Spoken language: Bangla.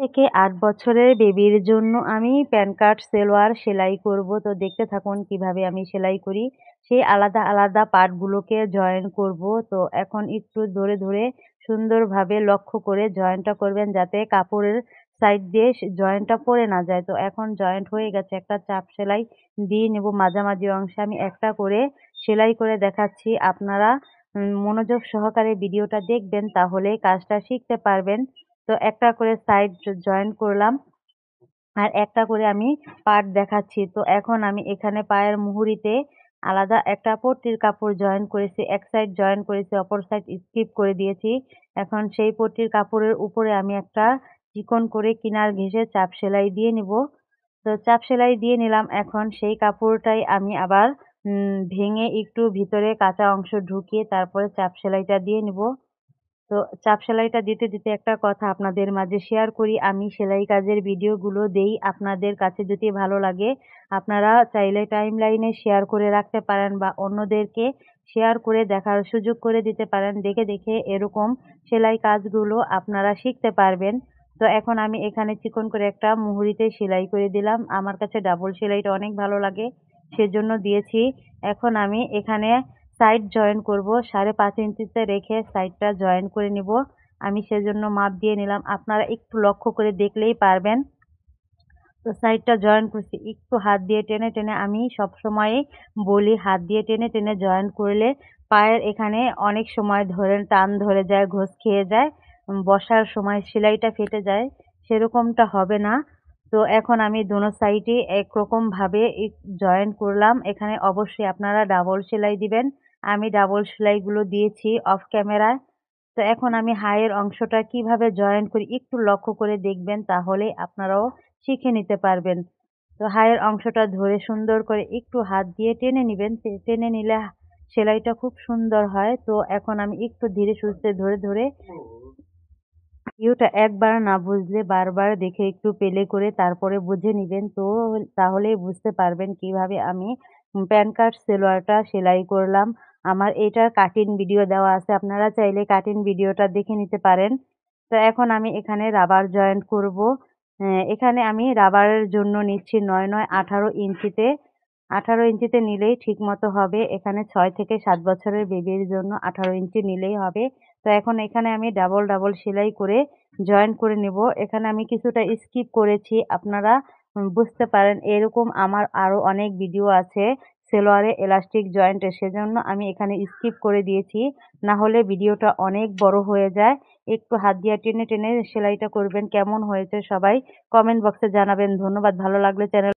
থেকে ৮ বছরের বেবির জন্য আমি প্যান কার্ড সেলোয়ার সেলাই করব। তো দেখতে থাকুন কিভাবে আমি সেলাই করি। সেই আলাদা, আলাদা পার্টগুলোকে জয়েন করব। তো এখন একটু ধরে, ধরে সুন্দরভাবে লক্ষ্য করে জয়েনটা করবেন যাতে কাপড়ের সাইড দিয়ে জয়েনটা পড়ে না যায়। তো এখন জয়েন্ট হয়ে গেছে। একটা চাপ সেলাই দিয়ে নেব মাঝামাঝি অংশে। আমি একটা করে সেলাই করে দেখাচ্ছি। আপনারা মনোযোগ সহকারে ভিডিওটা দেখবেন তাহলে কাজটা শিখতে পারবেন। তো একটা করে সাইড জয়েন করলাম। আর একটা করে আমি পার্ট দেখাচ্ছি। তো এখন আমি এখানে পায়ের মুহুরিতে আলাদা একটা পট্টির কাপড় জয়েন করেছি। এক সাইড জয়েন করেছি, অপর সাইড স্কিপ করে দিয়েছি। এখন সেই পট্টির কাপড়ের উপরে আমি একটা চিকন করে কিনার ঘেঁষে চাপ সেলাই দিয়ে নিব। তো চাপ সেলাই দিয়ে নিলাম। এখন সেই কাপড়টাই আমি আবার ভেঙে একটু ভিতরে কাঁচা অংশ ঢুকিয়ে তারপরে চাপ সেলাইটা দিয়ে নিব। তো চাপ সেলাইটা দিতে, দিতে একটা কথা আপনাদের মাঝে শেয়ার করি। আমি সেলাই কাজের ভিডিওগুলো দেই। আপনাদের কাছে যদি ভালো লাগে আপনারা চাইলে টাইমলাইনে শেয়ার করে রাখতে পারেন বা অন্যদেরকে শেয়ার করে দেখার সুযোগ করে দিতে পারেন। দেখে, দেখে এরকম সেলাই কাজগুলো আপনারা শিখতে পারবেন। তো এখন আমি এখানে চিকন করে একটা মুহুরিতে সেলাই করে দিলাম। আমার কাছে ডাবল সেলাইটা অনেক ভালো লাগে, সেজন্য দিয়েছি। এখন আমি এখানে সাইড জয়েন করব। 5.5 ইঞ্চিতে রেখে সাইডটা জয়েন করে নিব। আমি সেজন্য মাপ দিয়ে নিলাম। আপনারা একটু লক্ষ্য করে দেখলেই পারবেন। তো সাইডটা জয়েন করছি। একটু হাত দিয়ে টেনে, টেনে আমি সবসময়ই বলি হাত দিয়ে টেনে, টেনে জয়েন করলে পায়ের এখানে অনেক সময় টান ধরে যায়, ঘোঁচ খেয়ে যায়। বসার সময় সেলাইটা ফেটে যায়। সেরকমটা হবে না। তো এখন আমি দোনো সাইডে একরকমভাবে জয়েন করলাম। এখানে অবশ্যই আপনারা ডাবল সেলাই দিবেন। আমি ডাবল সেলাইগুলো দিয়েছি অফ ক্যামেরায়। তো এখন আমি হাইয়ের অংশটা কিভাবে জয়েন করি একটু লক্ষ্য করে দেখবেন তাহলেই আপনারাও শিখে নিতে পারবেন। তো হাইয়ের অংশটা ধরে সুন্দর করে একটু হাত দিয়ে টেনে নিবেন। টেনে নিলে সেলাইটা খুব সুন্দর হয়। তো এখন আমি একটু ধীরে সুস্থে ধরে, ধরে ভিডিওটা একবার না বুঝলে বারবার দেখে একটু প্লে করে তারপরে বুঝে নিবেন। তো তাহলেই বুঝতে পারবেন কিভাবে আমি প্যান কার্ড সেলোয়ারটা সেলাই করলাম। আমার এটার কাটিং ভিডিও দেওয়া আছে। আপনারা চাইলে কাটিং ভিডিওটা দেখে নিতে পারেন। তো এখন আমি এখানে রাবার জয়েন্ট করব। এখানে আমি রাবারের জন্য নিচ্ছি ৯, ৯, ১৮ ইঞ্চিতে। ১৮ ইঞ্চিতে নিলেই ঠিকমতো হবে। এখানে ৬ থেকে ৭ বছরের বেবির জন্য ১৮ ইঞ্চি নিলেই হবে। তো এখন এখানে আমি ডাবল, ডাবল সেলাই করে জয়েন করে নেব। এখানে আমি কিছুটা স্কিপ করেছি। আপনারা বুঝতে পারেন এরকম আমার আরো অনেক ভিডিও আছে সেলোয়ারে এলাস্টিক জয়েন্টের, সেজন্য আমি এখানে স্কিপ করে দিয়েছি। না হলে ভিডিওটা অনেক বড় হয়ে যায়। একটু হাত দিয়ে টেনে, টেনে সেলাইটা করবেন। কেমন হয়েছে সবাই কমেন্ট বক্সে জানাবেন। ধন্যবাদ। ভালো লাগলে চ্যানেল